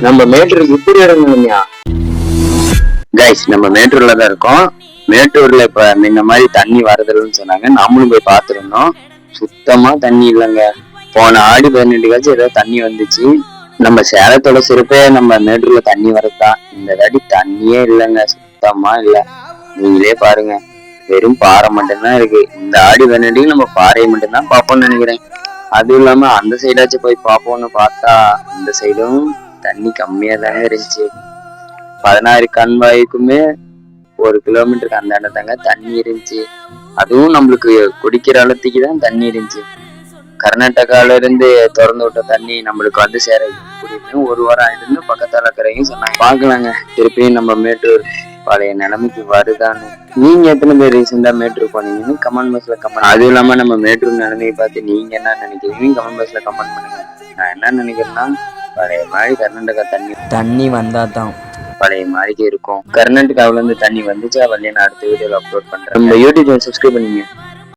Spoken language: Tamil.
நம்ம மேட்டூருக்கு இப்படி இறங்கணும்யா கைஸ், நம்ம மேட்டூர்ல தான் இருக்கோம். மேட்டூர்ல இப்ப இந்த மாதிரி தண்ணி வரதில்லைன்னு சொன்னாங்க. நம்மளும் போய் பார்த்துருந்தோம். சுத்தமா தண்ணி இல்லைங்க. போன ஆடி 18 ஏதோ தண்ணி வந்துச்சு. நம்ம சேலத்தோட சிறப்பே நம்ம மேட்டூர்ல தண்ணி வரதுதான். இந்த தாட்டி தண்ணியே இல்லைங்க, சுத்தமா இல்ல. நீங்களே பாருங்க, வெறும் பாறை மட்டும்தான் இருக்கு. இந்த ஆடி 18 நம்ம பாறையை மட்டும்தான் பார்ப்போம்னு நினைக்கிறேன். அதுவும் இல்லாம அந்த சைடாச்சும் போய் பார்ப்போம்னு பார்த்தா இந்த சைடும் தண்ணி கம்மியா தாங்க இருந்துச்சு. 16 கண்வாய்க்குமே 1 கிலோமீட்டருக்கு அந்த தாங்க தண்ணி இருந்துச்சு. அதுவும் நம்மளுக்கு குடிக்கிற அளவுக்கு தான் தண்ணி இருந்துச்சு. கர்நாடகால இருந்து திறந்து விட்ட தண்ணி நம்மளுக்கு வந்து சேர எப்படின்னு 1 வாரம் ஆயிடுன்னு பக்கத்தால இருக்கிறவங்க சொன்னாங்க. பாக்கலாங்க, திருப்பியும் நம்ம மேட்டூர் பழைய நிலைமைக்கு வருதான்னு. நீங்க எத்தனை பேர் ரீசெண்டா மேட்டூர் போனீங்கன்னு கமெண்ட் பாக்ஸ்ல கமெண்ட். அதுவும் இல்லாம நம்ம மேட்டூர் நிலைமையை பார்த்து நீங்க என்ன நினைக்கிறீங்க கமெண்ட் பாக்ஸ்ல கமெண்ட் பண்ணுங்க. நான் என்ன நினைக்கிறேன்னா, பழைய மாதிரி கர்நாடகா தண்ணி வந்தா தான் பழைய மாதிரிக்கு இருக்கும். கர்நாடகாவில இருந்து தண்ணி வந்துச்சா வரலையா, அடுத்த வீடியோல அப்லோட் பண்றேன். நம்ம யூடியூப் சப்ஸ்கிரைப் பண்ணுங்க.